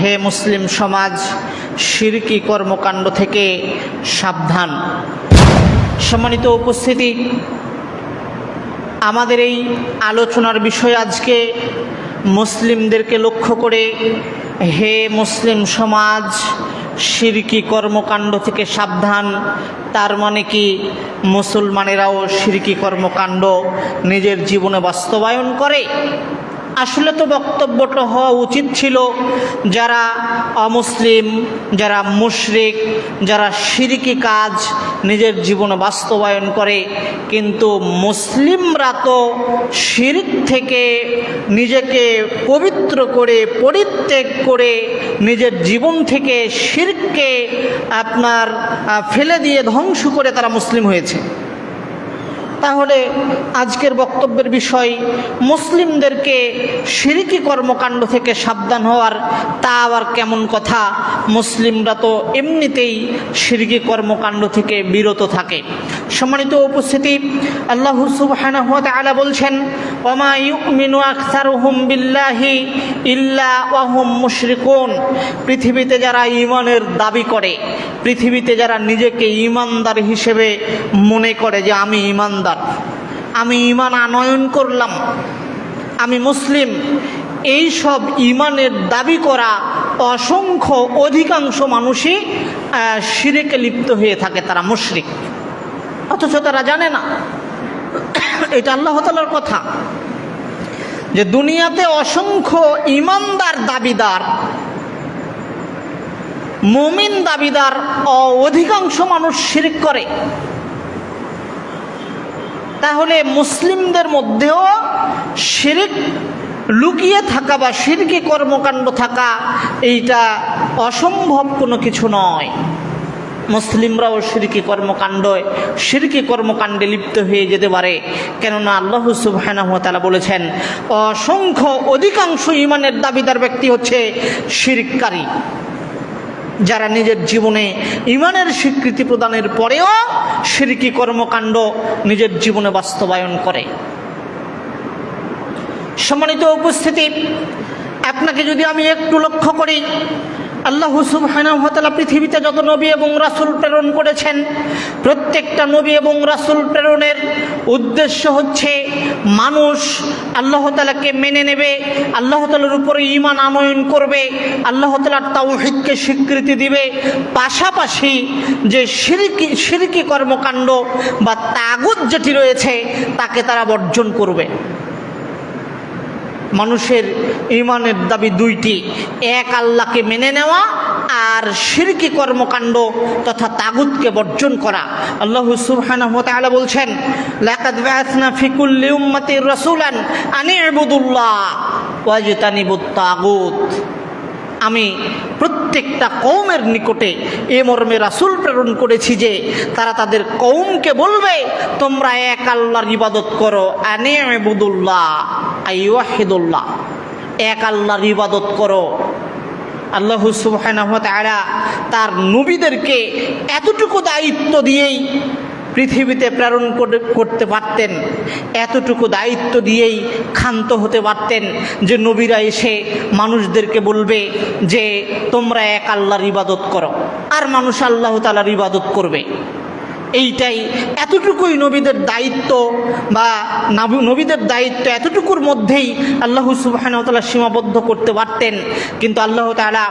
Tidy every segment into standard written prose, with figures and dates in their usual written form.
হে মুসলিম সমাজ, শিরকি কর্মকাণ্ড থেকে সাবধান। সম্মানিত উপস্থিতি, আমাদের এই আলোচনার বিষয় আজকে মুসলিমদেরকে লক্ষ্য করে, হে মুসলিম সমাজ, শিরকি কর্মকাণ্ড থেকে সাবধান। তার মানে কি মুসলমানেরাও শিরকি কর্মকাণ্ড নিজের জীবনে বাস্তবায়ন করে? আসলে তো বক্তব্যটা হওয়া উচিত ছিল যারা অমুসলিম, যারা মুশরিক, যারা শিরকি কাজ নিজের জীবনে বাস্তবায়ন করে, কিন্তু মুসলিমরা তো শিরক থেকে নিজেকে পবিত্র করে পরিত্যাগ করে নিজের জীবন থেকে শিরককে ফেলে দিয়ে ধ্বংস করে তারা মুসলিম হয়েছে। তাহলে আজকের বক্তব্যের বিষয় মুসলিমদেরকে শিরকি কর্মকাণ্ড থেকে সাবধান হওয়ার, তা আবার কেমন কথা? মুসলিমরা তো এমনিতেই শিরকি কর্মকাণ্ড থেকে বিরত থাকে। সম্মানিত উপস্থিতি, আল্লাহ সুবহানাহু ওয়া তাআলা বলছেন, ওয়ামা ইউমিনু আকসারুহুম বিল্লাহি ইল্লা ওয়া হুম মুশরিকুন। পৃথিবীতে যারা ঈমানের দাবি করে, পৃথিবীতে যারা নিজেকে ঈমানদার হিসেবে মনে করে যে আমি ঈমানদার, আমি ঈমান আনয়ন করলাম, আমি মুসলিম, এই সব ঈমানের দাবি করা অসংখ্য অধিকাংশ মানুষই শিরকে লিপ্ত হয়ে থাকে, তারা মুশরিক, অথচ তারা জানে না। এটা আল্লাহ তাআলার কথা যে দুনিয়াতে অসংখ্য ঈমানদার দাবিদার, মুমিন দাবিদার অধিকাংশ মানুষ শিরক করে। তাহলে মুসলিমদের মধ্যেও শিরক লুকিয়ে থাকা বা শিরকি কর্মকাণ্ড থাকা, এইটা অসম্ভব কোনো কিছু নয়। মুসলিমরাও শিরকি কর্মকাণ্ডে লিপ্ত হয়ে যেতে পারে। কেননা আল্লাহ সুবহানাহু ওয়া তাআলা বলেছেন, অসংখ্য অধিকাংশ ঈমানের দাবিদার ব্যক্তি হচ্ছে শিরককারী, যারা নিজের জীবনে ঈমানের স্বীকৃতি প্রদানের পরেও শিরকি কর্মকাণ্ড নিজের জীবনে বাস্তবায়ন করে। সম্মানিত উপস্থিতি, আপনাকে যদি আমি একটু লক্ষ্য করি, আল্লাহ সুবহানাহু ওয়া তাআলা পৃথিবীতে যত নবী এবং রাসূল প্রেরণ করেছেন, প্রত্যেকটা নবী এবং রাসূল প্রেরণের উদ্দেশ্য হচ্ছে মানুষ আল্লাহ তাআলাকে মেনে নেবে, আল্লাহ তাআলার উপরে ঈমান আনয়ন করবে, আল্লাহ তাআলার তাওহীদকে স্বীকৃতি দিবে, পাশাপাশি যে শিরকি কর্মকাণ্ড বা তাগুত যেটি রয়েছে তাকে তারা বর্জন করবে। মানুষের ঈমানের দাবি দুইটি, এক আল্লাহকে মেনে নেওয়া আর শিরকি কর্মকাণ্ড তথা তাগুতকে বর্জন করা। আল্লাহ সুবহানাহু ওয়া তাআলা বলছেন, লাকাদ বাআসনা ফি কুল্লি উম্মাতির রাসূলান আন ইবুদুল্লাহ ওয়াজতানিবুত তাগুত। আমি প্রত্যেকটা কওমের নিকটে এ মর্মে রাসূল প্রেরণ করেছি যে তারা তাদের কওমকে বলবে, তোমরা এক আল্লাহর ইবাদত করো, আনে ইবুদুল্লাহ আইওয়াহিদুল্লাহ, এক আল্লাহর ইবাদত করো। আল্লাহ সুবহানাহু ওয়া তাআলা তার নবীদেরকে এতটুকু দায়িত্ব দিয়েই পৃথিবীতে প্রেরণ করতে পারতেন, এতটুকু দায়িত্ব দিয়েই ক্ষান্ত হতে পারতেন যে নবীরা এসে মানুষদেরকে বলবে যে তোমরা এক আল্লাহর ইবাদত করো, আর মানুষ আল্লাহ তাআলার ইবাদত করবে। এইটাই, এতটুকুই নবীদের দায়িত্ব, বা নবীদের দায়িত্ব এতটুকুর মধ্যেই আল্লাহ সুবহানাহু ওয়া তাআলা সীমাবদ্ধ করতে পারতেন। কিন্তু আল্লাহ তাআলা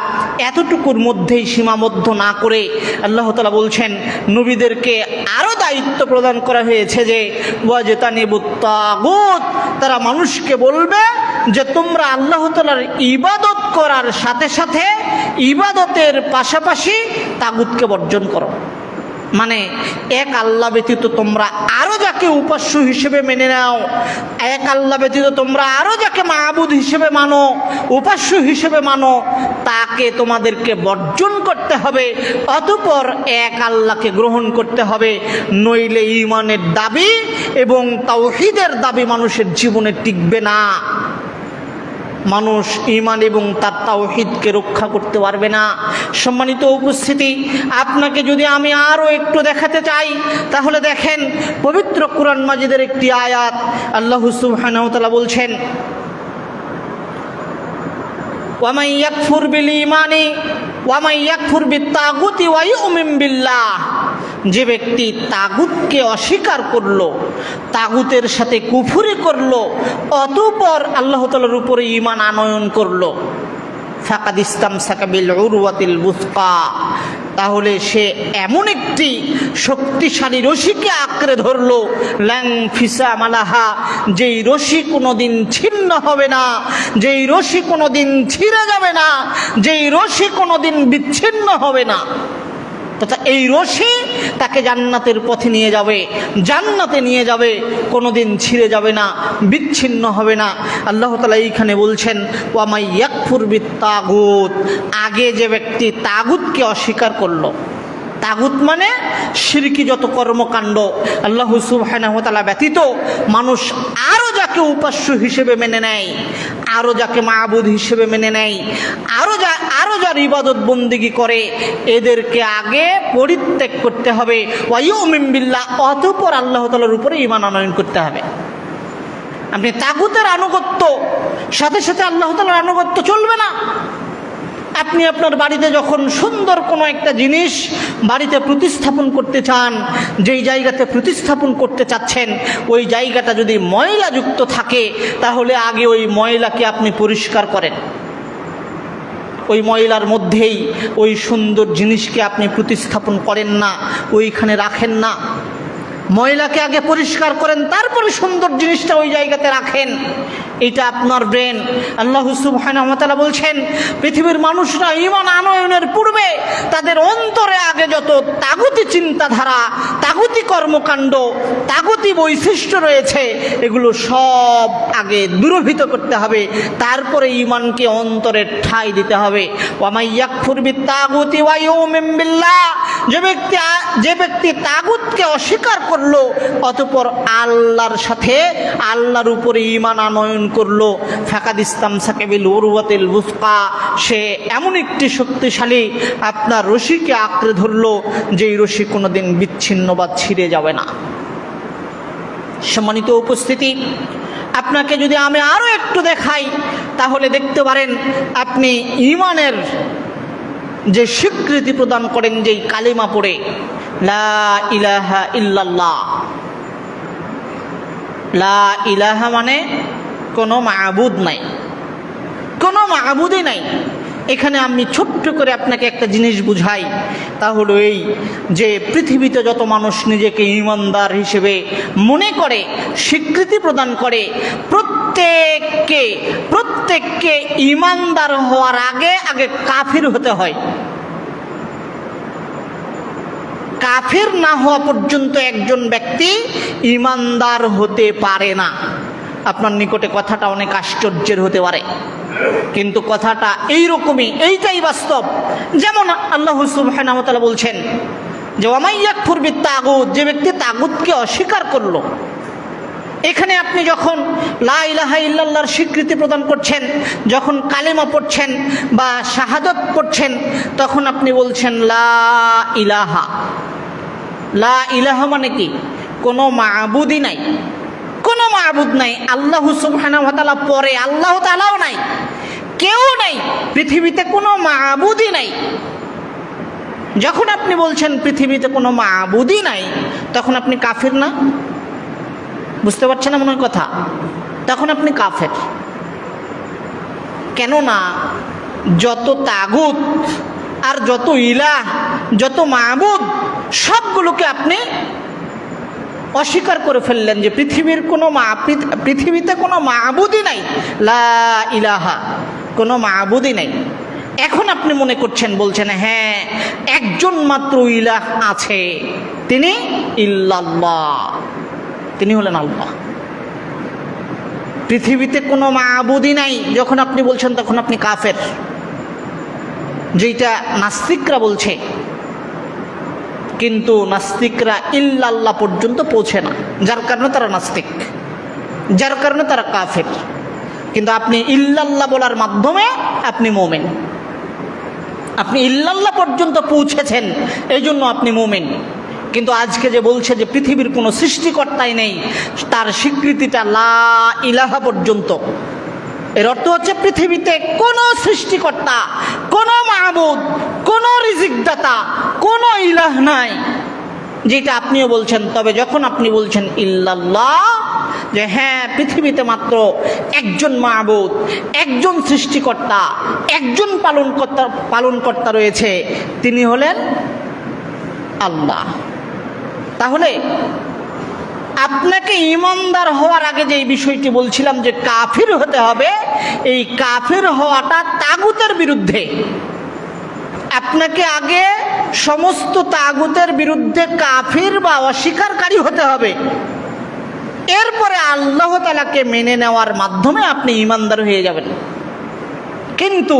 এতটুকুর মধ্যেই সীমাবদ্ধ না করে আল্লাহ তাআলা বলছেন, নবীদেরকে আরও দায়িত্ব প্রদান করা হয়েছে যে ওয়াজতানিবুত তাগুত, তারা মানুষকে বলবে যে তোমরা আল্লাহ তাআলার ইবাদত করার সাথে সাথে ইবাদতের পাশাপাশি তাগুতকে বর্জন করো। মানে এক আল্লাহ ব্যতীত তোমরা আরও যাকে উপাস্য হিসেবে মেনে নাও, এক আল্লাহ ব্যতীত তোমরা আরও যাকে মাবুদ হিসেবে মানো, উপাস্য হিসেবে মানো, তাকে তোমাদেরকে বর্জন করতে হবে, অতঃপর এক আল্লাহকে গ্রহণ করতে হবে। নইলে ঈমানের দাবি এবং তাওহীদের দাবি মানুষের জীবনে টিকবে না। মানুষ ঈমান এবং তার তাওহীদকে রক্ষা করতে পারবে না। সম্মানিত উপস্থিতি, আপনাকে যদি আমি আরও একটু দেখাতে চাই, তাহলে দেখেন পবিত্র কুরআন মাজিদের একটি আয়াত। আল্লাহ সুবহানাহু ওয়া তাআলা বলছেন, ওয়া মান ইয়াকফুর বিল ঈমানি ওয়া মান ইয়াকফুর বিত তাগুতি ওয়া ইউমিন বিল্লাহ, যে ব্যক্তি তাগুতকে অস্বীকার করলো, তাগুতের সাথে কুফরি করলো, অতঃপর আল্লাহ তাআলার উপরে ঈমান আনয়ন করলো, ফাকাদ ইসতামসাকা বিল উরওয়াতিল বুসকা, তাহলে সে এমন একটি শক্তিশালী রশিকে আঁকড়ে ধরলো, লাং ফিসাম লাহা, যেই রশি কোনোদিন ছিন্ন হবে না, যেই রশি কোনোদিন ছিঁড়ে যাবে না, যেই রশি কোনোদিন বিচ্ছিন্ন হবে না। তথা এই রশি তাকে জান্নাতের পথে নিয়ে যাবে, জান্নাতে নিয়ে যাবে, কোনোদিন ছিঁড়ে যাবে না, বিচ্ছিন্ন হবে না। আল্লাহ তাআলা এইখানে বলছেন ওয়া মান ইয়াকফুর বিত তাগুত, আগে যে ব্যক্তি তাগুতকে অস্বীকার করলো, তাগুত মানে শিরকি যত কর্মকাণ্ড, আল্লাহ সুবহানাহু ওয়া তাআলা ব্যতীত মানুষ আরও যাকে উপাস্য হিসেবে মেনে নেয়, আরও যাকে মাবুদ হিসেবে মেনে নেয়, আরও যার ইবাদত বন্দেগী করে, এদেরকে আগে পরিত্যাগ করতে হবে। ওয়া ইউমিন বিল্লাহ, অতঃপর আল্লাহ তাআলার উপরে ঈমান আনয়ন করতে হবে। আপনি তাগুতের আনুগত্য সাথে সাথে আল্লাহ তাআলার আনুগত্য চলবে না। আপনি আপনার বাড়িতে যখন সুন্দর কোনো একটা জিনিস বাড়িতে প্রতিস্থাপন করতে চান, যেই জায়গাতে প্রতিস্থাপন করতে চাচ্ছেন ওই জায়গাটা যদি ময়লাযুক্ত থাকে, তাহলে আগে ওই ময়লাকে আপনি পরিষ্কার করেন। ওই ময়লার মধ্যেই ওই সুন্দর জিনিসকে আপনি প্রতিস্থাপন করেন না, ওইখানে রাখেন না। ময়লাকে আগে পরিষ্কার করেন, তারপরে সুন্দর জিনিসটা ওই জায়গাতে রাখেন। এটা আপনার ব্রেন। আল্লাহ সুবহানাহু ওয়া তাআলা বলছেন, পৃথিবীর মানুষরা ঈমান আনয়নের পূর্বে তাদের অন্তরে আগে যত তাগুতি চিন্তাধারা, তাগুতি কর্মকাণ্ড, তাগুতি বৈশিষ্ট্য রয়েছে, এগুলো সব আগে দূরীভূত করতে হবে, তারপরে ঈমানকে অন্তরে ঠাঁই দিতে হবে। ওয়া মান ইয়াকফুর বিত তাগুতি ওয়া ইউমিন বিল্লাহ, যে ব্যক্তি তাগুতকে অস্বীকার করলো, অতঃপর আল্লাহর সাথে আল্লাহর উপরে ঈমান আনয়ন করলো, ফাকাদ ইসতামসাকা বিল উরওয়াতিল বুসকা, সে এমন একটি শক্তিশালী আপনার রশিকে আঁকড়ে ধরলো, যেই রশি কোনোদিন বিচ্ছিন্ন বা ছিঁড়ে যাবে না। সম্মানিত উপস্থিতি, আপনাকে যদি আমি আরও একটু দেখাই, তাহলে দেখতে পারেন আপনি ঈমানের যে স্বীকৃতি প্রদান করেন যেই কালিমা পড়ে, লা ইলাহা ইল্লাল্লাহ। লা ইলাহা মানে কোনো মাবুদ নাই, কোনো মাবুদই নাই। এখানে আমি ছোট্ট করে আপনাকে একটা জিনিস বুঝাই, তা হলো এই যে পৃথিবীতে যত মানুষ নিজেকে ঈমানদার হিসেবে মনে করে, স্বীকৃতি প্রদান করে, প্রত্যেককে ঈমানদার হওয়ার আগে কাফির হতে হয়। কাফির না হওয়া পর্যন্ত একজন ব্যক্তি ঈমানদার হতে পারে না। আপনার নিকটে কথাটা অনেক আশ্চর্যের হতে পারে, কিন্তু কথাটা এইরকমই, এইটাই বাস্তব। যেমন আল্লাহ সুবহানাহু ওয়া তাআলা বলছেন যে ওয়া মান ইয়াকফুর বিত তাগুত, যে ব্যক্তি তাগুতকে অস্বীকার করলো। এখানে আপনি যখন লা ইলাহা ইল্লাল্লাহর স্বীকৃতি প্রদান করছেন, যখন কালেমা পড়ছেন বা শাহাদত পড়ছেন, তখন আপনি বলছেন লা ইলাহা। লা ইলাহা মানে কি? কোনো মাবুদই নাই, কোনো মাবুদ নাই। আল্লাহ সুবহানাহু ওয়া তাআলা পরে, আল্লাহ তাআলাও নাই, কেউ নাই, পৃথিবীতে কোনো মাবুদই নাই। যখন আপনি বলছেন পৃথিবীতে কোনো মাবুদই নাই, তখন আপনি কাফির না? বুঝতে পারছেন না মনে হয় কথা? তখন আপনি কাফের। কেননা যত তাগুত আর যত ইলাহ, যত মাবুদ, সবগুলোকে আপনি অস্বীকার করে ফেললেন যে পৃথিবীতে কোনো মাবুদই নাই, লা ইলাহা, কোনো মাবুদই নাই। এখন আপনি মনে করছেন, বলছেন হ্যাঁ একজন মাত্র ইলাহ আছে, তিনি ইল্লাল্লাহ, তিনি হলেন আল্লাহ। পৃথিবীতে কোনো মাবুদই নাই যখন আপনি বলছেন, তখন আপনি কাফের, যেটা নাস্তিকরা বলছে। কিন্তু নাস্তিকরা ইল্লাল্লাহ পর্যন্ত পৌঁছে না, যার কারণে তারা নাস্তিক, যার কারণে তারা কাফের। কিন্তু আপনি ইল্লাল্লাহ বলার মাধ্যমে আপনি মুমিন, আপনি ইল্লাল্লাহ পর্যন্ত পৌঁছেছেন, এই জন্য আপনি মুমিন। কিন্তু আজকে যে বলছে যে পৃথিবীর কোনো সৃষ্টিকর্তাই নেই, তার স্বীকৃতিটা লা ইলাহা পর্যন্ত, এর অর্থ হচ্ছে পৃথিবীতে কোনো সৃষ্টিকর্তা, কোনো মাহবুদ, কোনো রিজিকদাতা, কোনো ইলাহ নাই, যেটা আপনিও বলছেন। তবে যখন আপনি বলছেন ইল্লাল্লাহ, যে হ্যাঁ পৃথিবীতে মাত্র একজন মাহবুদ, একজন সৃষ্টিকর্তা, একজন পালনকর্তা রয়েছে, তিনি হলেন আল্লাহ, তাহলে আপনাকে ঈমানদার হওয়ার আগে যে বিষয়টি বলছিলাম যে কাফির হতে হবে, এই কাফির হওয়াটা তাগুতের বিরুদ্ধে। আপনাকে আগে সমস্ত তাগুতের বিরুদ্ধে কাফির বা অস্বীকারী হতে হবে, এরপরে আল্লাহ তাআলাকে মেনে নেওয়ার মাধ্যমে আপনি ঈমানদার হয়ে যাবেন। কিন্তু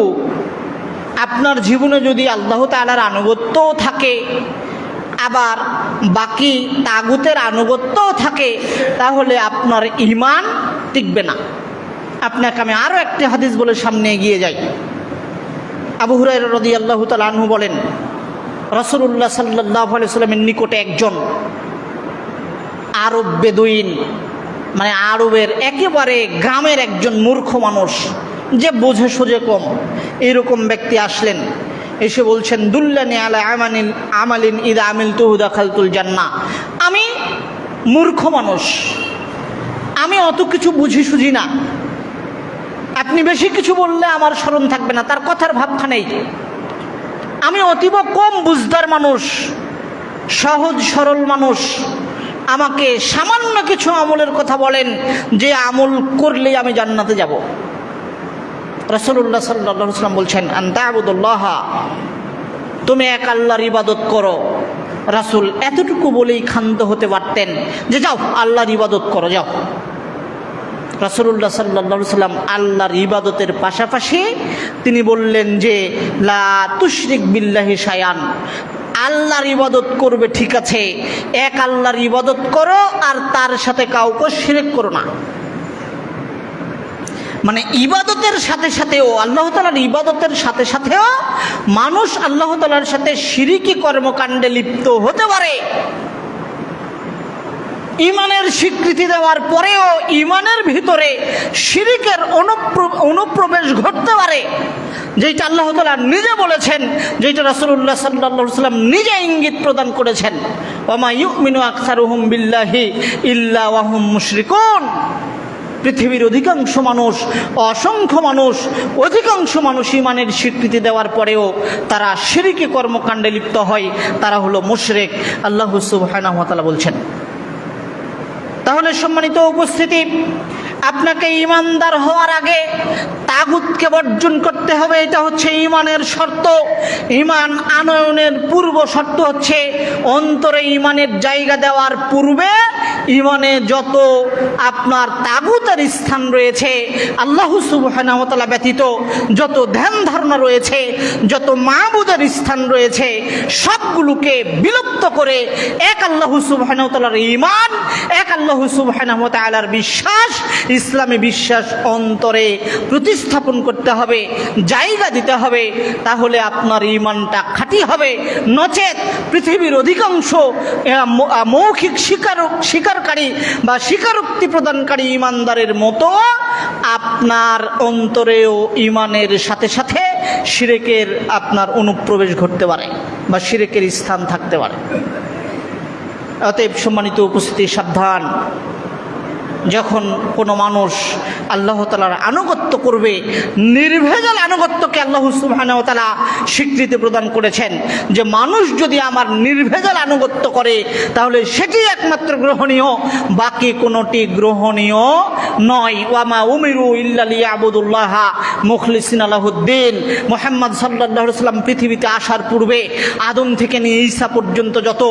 আপনার জীবনে যদি আল্লাহ তাআলার আনুগত্যও থাকে, আবার বাকি তাগুতের আনুগত্যও থাকে, তাহলে আপনার ঈমান টিকবে না। আপনাকে আমি আরও একটি হাদিস বলে সামনে এগিয়ে যাই। আবু হুরায়রা রাদিয়াল্লাহু তাআলা আনহু বলেন, রাসূলুল্লাহ সাল্লাল্লাহু আলাইহি ওয়াসাল্লামের নিকটে একজন আরব বেদুইন, মানে আরবের একেবারে গ্রামের একজন মূর্খ মানুষ, যে বোঝে সোজে কম, এরকম ব্যক্তি আসলেন। এসে বলছেন, দুল্লানি আলা আমালিন ইদা আমিলতুহু দাখালতুল জান্নাহ। আমি মূর্খ মানুষ, আমি অত কিছু সুঝি না, আপনি বেশি কিছু বললে আমার স্মরণ থাকবে না, তার কথার ভাবখানেই। আমি অতীব কম বুঝদার মানুষ, সহজ সরল মানুষ, আমাকে সামান্য কিছু আমলের কথা বলেন, যে আমল করলেই আমি জান্নাতে যাব। রাসূলুল্লাহ সাল্লাল্লাহু আলাইহি ওয়াসাল্লাম বলছেন, আনতা আবুদুল্লাহ, তুমি এক আল্লাহর ইবাদত করো। রাসূল এতটুকু বলেই ক্ষান্ত হতে পারতেন যে যাও আল্লাহর ইবাদত করো, যাও। রাসূলুল্লাহ সাল্লাল্লাহু আলাইহি ওয়াসাল্লাম আল্লাহর ইবাদতের পাশাপাশি তিনি বললেন যে লা তুশরিক বিল্লাহি শায়ান, আল্লাহর ইবাদত করবে ঠিক আছে, এক আল্লাহর ইবাদত করো আর তার সাথে কাউকে শিরক করো না। মানে ইবাদতের সাথে সাথেও, আল্লাহ তাআলার ইবাদতের সাথে সাথেও মানুষ আল্লাহ তাআলার সাথে শিরকি কর্মকাণ্ডে লিপ্ত হতে পারে। ঈমানের স্বীকৃতি দেওয়ার পরেও ঈমানের ভিতরে শিরকের অনুপ্রবেশ ঘটতে পারে, যেটা আল্লাহ তাআলা নিজে বলেছেন, যেটা রাসূলুল্লাহ সাল্লাল্লাহু আলাইহি ওয়াসাল্লাম নিজে ইঙ্গিত প্রদান করেছেন, ওয়ামা ইউমিনু আকসারুহুম বিল্লাহি ইল্লা ওয়া হুম মুশরিকুন। পৃথিবীর অধিকাংশ মানুষ, অসংখ্য মানুষ, অধিকাংশ মানুষ ঈমানের স্বীকৃতি দেওয়ার পরেও তারা শিরকি কর্মকাণ্ডে লিপ্ত হয়, তারা হলো মুশরিক, আল্লাহ সুবহানাহু ওয়া তাআলা বলছেন। তাহলে সম্মানিত উপস্থিতি, আপনাকে ঈমানদার হওয়ার আগে তাগুতকে বর্জন করতে হবে, এটা হচ্ছে ঈমানের শর্ত। ঈমান আনয়নের পূর্ব শর্ত হচ্ছে অন্তরে ঈমানের জায়গা দেওয়ার পূর্বে ঈমানে যত আপনার তাগুতের স্থান রয়েছে, আল্লাহ সুবহানাহু ওয়া তাআলা ব্যতীত যত ধ্যান ধারণা রয়েছে, যত মাবুদের স্থান রয়েছে, সবগুলোকে বিলুপ্ত করে এক আল্লাহ সুবহানাহু ওয়া তাআলার ঈমান, এক আল্লাহ সুবহানাহু ওয়া তাআলার বিশ্বাস, ইসলামী বিশ্বাস অন্তরে প্রতিস্থাপন করতে হবে, জায়গা দিতে হবে। তাহলে আপনার ঈমানটা খাঁটি হবে। নচেত পৃথিবীর অধিকাংশ মৌখিক স্বীকারকারী বা স্বীকারোক্তি প্রদানকারী ঈমানদারের মতো আপনার অন্তরেও ঈমানের সাথে সাথে শিরকের আপনার অনুপ্রবেশ ঘটতে পারে বা শিরকের স্থান থাকতে পারে। অতএব সম্মানিত উপস্থিতি, সাবধান। যখন কোনো মানুষ আল্লাহ তাআলার আনুগত্য করবে, নির্ভেজাল আনুগত্যকে আল্লাহ সুবহানাহু ওয়া তাআলা স্বীকৃতি প্রদান করেছেন, যে মানুষ যদি আমার নির্ভেজাল আনুগত্য করে তাহলে সেটি একমাত্র গ্রহণীয়, বাকি কোনোটি গ্রহণীয় নয়। ওয়ামা উমিরু ইল্লা লিয়াবুদুল্লাহ মুখলিসিনা লাহুদ্দিন। মুহাম্মদ সাল্লাল্লাহু আলাইহি ওয়াসাল্লাম পৃথিবীতে আসার পূর্বে আদম থেকে নিয়ে ঈসা পর্যন্ত যত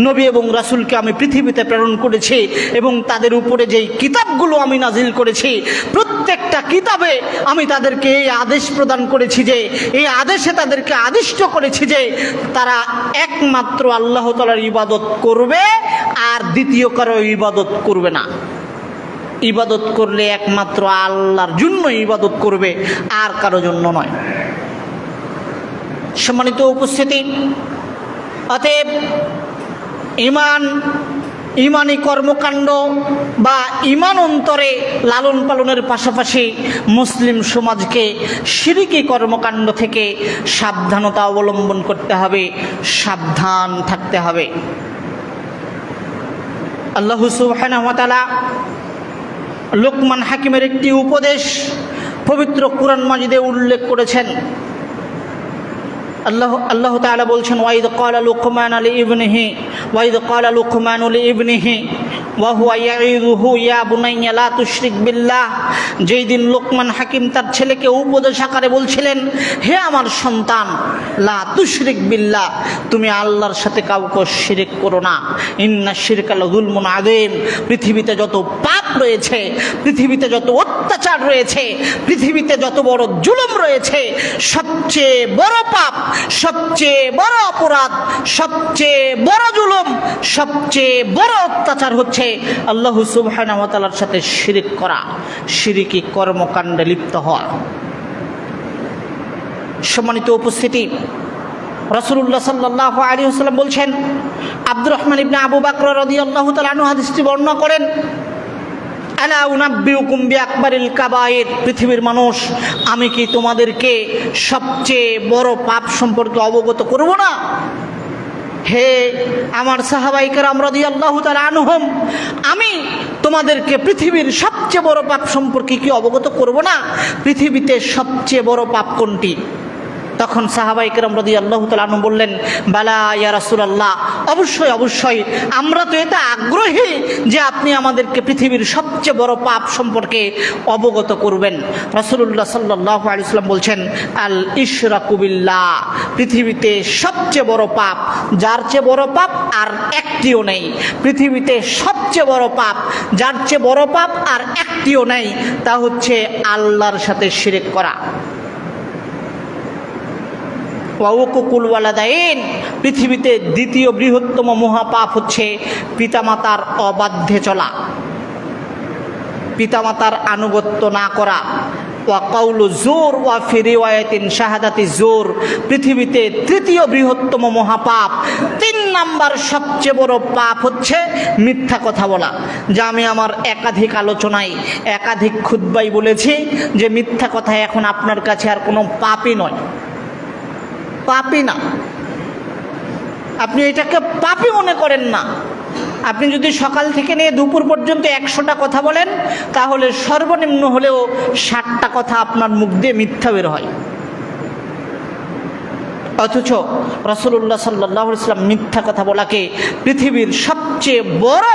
নবী এবং রাসূলকে আমি পৃথিবীতে প্রেরণ করেছি এবং তাদের উপরে যেই কিতাবগুলো আমি নাজিল করেছি, প্রত্যেকটা কিতাবে আমি তাদেরকে এই আদেশ প্রদান করেছি, যে এই আদেশে তাদেরকে আদিষ্ট করেছি যে তারা একমাত্র আল্লাহ তাআলার ইবাদত করবে আর দ্বিতীয় কারো ইবাদত করবে না। ইবাদত করলে একমাত্র আল্লাহর জন্য ইবাদত করবে, আর কারো জন্য নয়। সম্মানিত উপস্থিতি, অতএব ঈমান ইমানি কর্মকাণ্ড বা ইমান অন্তরে লালন পালনের পাশাপাশি মুসলিম সমাজকে শিরকি কর্মকাণ্ড থেকে সাবধানতা অবলম্বন করতে হবে, সাবধান থাকতে হবে। আল্লাহ সুবহানাহু ওয়া তাআলা লোকমান হাকিমের একটি উপদেশ পবিত্র কুরআন মাজিদে উল্লেখ করেছেন। আল্লাহ তাআলা বলছেন, ওয়াইদ ক্বালা লুকমান লিইবনিহি ওয়াইদ ক্বালা লুকমান লিইবনিহি ওয়া হুয়া ইয়াইযুহু ইয়া বুনাইয়া লা তুশরিক বিল্লাহ। যেই দিন লোকমান হাকিম তার ছেলেকে উপদেশ আকারে বলছিলেন, হে আমার সন্তান, লা তুশরিক বিল্লাহ, তুমি আল্লাহর সাথে কাউকে শিরক করো না। ইন্না শিরকা লাযুলমুন আযীম, পৃথিবীতে যত পাপ রয়েছে, পৃথিবীতে যত অত্যাচার রয়েছে, পৃথিবীতে যত বড় জুলুম রয়েছে, সবচেয়ে বড় পাপ, সবচেয়ে বড় অপরাধ, সবচেয়ে বড় জুলুম, সবচেয়ে বড় অত্যাচার হচ্ছে আল্লাহ সুবহানাহু ওয়া তাআলার সাথে শিরক করা, শিরকি কর্মকাণ্ডে লিপ্ত হওয়া। সম্মানিত উপস্থিতি, রাসূলুল্লাহ সাল্লাল্লাহু আলাইহি ওয়াসাল্লাম বলছেন, আব্দুর রহমান ইবনে আবু বকর রাদিয়াল্লাহু তাআলা আনহু হাদিসটি বর্ণনা করেন, আলা উনাব্বিউকুম বিআকবারিল কাবায়ের, পৃথিবীর মানুষ, আমি কি তোমাদেরকে সবচেয়ে বড় পাপ সম্পর্কে অবগত করব না? হে আমার সাহাবায়ে কেরাম রাদিয়াল্লাহু তাআলা আনহুম, আমি তোমাদেরকে পৃথিবীর সবচেয়ে বড় পাপ সম্পর্কে কি অবগত করব না? পৃথিবীতে সবচেয়ে বড় পাপ কোনটি? তখন সাহাবায়ে কেরাম রাদিয়াল্লাহু তাআলা আনহু বললেন, বালা ইয়া রাসূলুল্লাহ, অবশ্যই অবশ্যই, আমরা তো এটা আগ্রহী যে আপনি আমাদেরকে পৃথিবীর সবচেয়ে বড় পাপ সম্পর্কে অবগত করবেন। রাসূলুল্লাহ সাল্লাল্লাহু আলাইহি ওয়াসাল্লাম বলছেন, আল ইশরাকু বিল্লাহ, পৃথিবীতে সবচেয়ে বড় পাপ, যার চেয়ে বড় পাপ আর একটিও নেই। পৃথিবীতে সবচেয়ে বড় পাপ, যার চেয়ে বড় পাপ আর একটিও নেই, তা হচ্ছে আল্লাহর সাথে শিরক করা। ওয়াউকুকুল ওয়ালাদাইন, পৃথিবীতে দ্বিতীয় বৃহত্তম মহাপাপ হচ্ছে পিতামাতার অবাধ্যে চলা, পিতামাতার আনুগত্য না করা। ওয়া কাউলু জোর ওয়া ফি রিওয়ায়াতিন শাহাদাতি জোর, পৃথিবীতে তৃতীয় বৃহত্তম মহাপাপ, 3 নাম্বার সবচেয়ে বড় পাপ হচ্ছে মিথ্যা কথা বলা। যা আমি আমার একাধিক আলোচনায়, একাধিক খুতবায় বলেছি যে মিথ্যা কথা এখন আপনার কাছে আর কোনো পাপই নয়, পাপই না। আপনি এটাকে পাপই মনে করেন না। আপনি যদি সকাল থেকে নিয়ে দুপুর পর্যন্ত 100টা কথা বলেন, তাহলে সর্বনিম্ন হলেও 60টা কথা আপনার মুখ দিয়ে মিথ্যা বের হয়। অথচ রাসূলুল্লাহ সাল্লাল্লাহু আলাইহি ওয়াসাল্লাম মিথ্যা কথা বলাকে পৃথিবীর সবচেয়ে বড়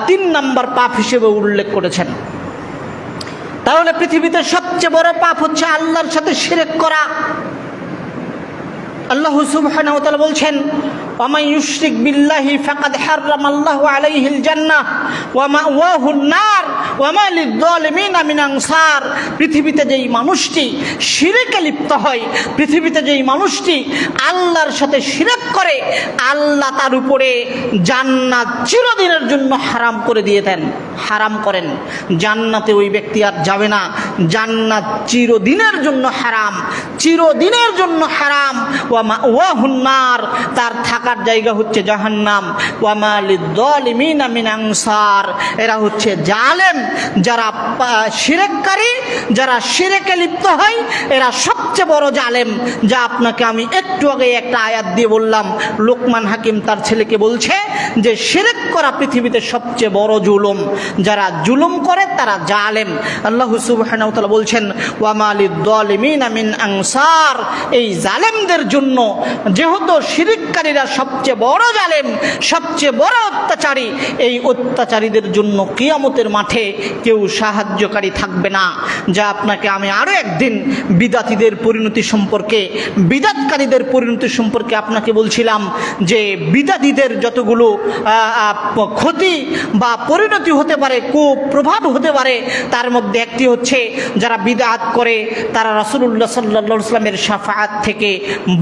3 নাম্বার পাপ হিসেবে উল্লেখ করেছেন। তাহলে পৃথিবীতে সবচেয়ে বড় পাপ হচ্ছে আল্লাহর সাথে শিরক করা। আল্লাহ সুবহানাহু ওয়া তাআলা বলছেন, ওয়া মান ইউশরিক বিল্লাহি ফাকাদ হারামাল্লাহু আলাইহিল জান্নাহ ওয়া মাওয়াহুন নার ওয়া মা লিয-যালিমিনা মিন আনসার। পৃথিবীতে যেই মানুষটি শিরকে লিপ্ত হয়, পৃথিবীতে যেই মানুষটি আল্লাহর সাথে শিরক করে, আল্লাহ তার উপরে জান্নাত চিরদিনের জন্য হারাম করে দিয়ে দেন, হারাম করেন। জান্নাতে ওই ব্যক্তি আর যাবে না, জান্নাত চিরদিনের জন্য হারাম, চিরদিনের জন্য হারাম। ওয়া মাওয়াহুন নার, তার থাকার জায়গা হচ্ছে জাহান্নাম। ওয়া মা লিয-যালিমিনা মিন আনসার, এরা হচ্ছে জালেম, যারা শিরককারী, যারা শিরকে লিপ্ত হয়, এরা সবচেয়ে বড় জালেম। যা আপনাকে আমি একটু আগে একটা আয়াত দিয়ে বললাম, লোকমান হাকিম তার ছেলেকে বলছে যে শিরক করা পৃথিবীতে সবচেয়ে বড় জুলুম, যারা জুলুম করে তারা জালেম। আল্লাহ সুবহানাহু ওয়া তাআলা বলছেন, ওয়া মা লিয-যালিমিনা মিন আনসার, এই জালেমদের জন্য, যেহেতু শিরককারীরা সবচেয়ে বড় জালেম, সবচেয়ে বড় অত্যাচারী, এই অত্যাচারীদের জন্য কিয়ামতের মাঠে কেউ সাহায্যকারী থাকবে না। যা আপনাকে আমি আরো একদিন বিদাতীদের পরিণতি সম্পর্কে, বিদাতকারীদের পরিণতি সম্পর্কে আপনাকে বলছিলাম যে বিদাতীদের যতগুলো ক্ষতি বা পরিণতি হতে পারে, কুপ্রভাব হতে পারে, তার মধ্যে একটি হচ্ছে যারা বিদআত করে তারা রাসূলুল্লাহ সাল্লাল্লাহু আলাইহি ওয়াসাল্লামের শাফাআত থেকে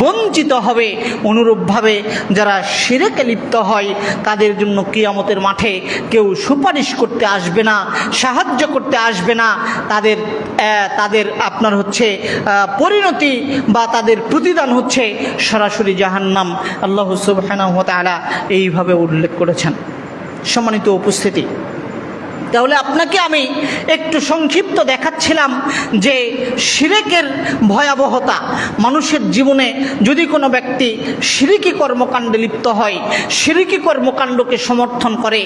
বঞ্চিত হবে। অনুরূপভাবে যারা শিরকে লিপ্ত হয় তাদের জন্য কিয়ামতের মাঠে কেউ সুপারিশ করতে আসবে না, সাহায্য করতে আসবে না। তাদের আপনার হচ্ছে পরিণতি বা তাদের প্রতিদান হচ্ছে সরাসরি জাহান্নাম। আল্লাহ সুবহানাহু ওয়া তাআলা এইভাবে উল্লেখ করেছেন। সম্মানিত উপস্থিতি, তাহলে আপনাকে আমি একটু সংক্ষিপ্ত দেখাচ্ছিলাম যে শিরকের ভয়াবহতা। মানুষের জীবনে যদি কোনো ব্যক্তি শিরকি কর্মকাণ্ডে লিপ্ত হয়, শিরকি কর্মকাণ্ডকে সমর্থন করে,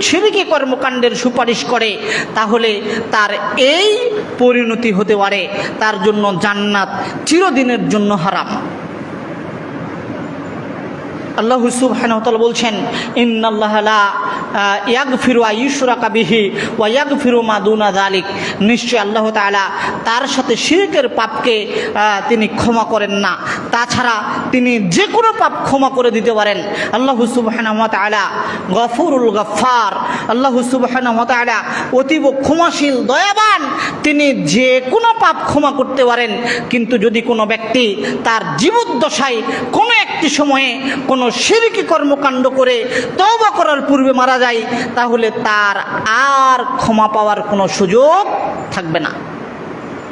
শিরকি কর্মকাণ্ডের সুপারিশ করে, তাহলে তার এই পরিণতি হতে পারে, তার জন্য জান্নাত চিরদিনের জন্য হারাম। আল্লাহ সুবহানাহু ওয়া তাআলা বলছেন, ইন্নাল্লাহা লা ইয়াগফিরু আইয়ুশরাকা বিহি ওয়া ইয়াগফিরু মা দুনা যালিক, নিশ্চয় আল্লাহ তাআলা তার সাথে শিরকের পাপকে তিনি ক্ষমা করেন না, তাছাড়া তিনি যে কোনো পাপ ক্ষমা করে দিতে পারেন। আল্লাহ সুবহানাহু ওয়া তাআলা গফুরুল গফফার, আল্লাহ সুবহানাহু ওয়া তাআলা অতীব ক্ষমাশীল দয়াবান, তিনি যে কোনো পাপ ক্ষমা করতে পারেন। কিন্তু যদি কোনো ব্যক্তি তার জীবদ্দশায় কোনো একটি সময়ে কোনো শিরকি কর্মকাণ্ড করে তওবা করার পূর্বে মারা যায়, তাহলে তার আর ক্ষমা পাওয়ার কোনো সুযোগ থাকবে না।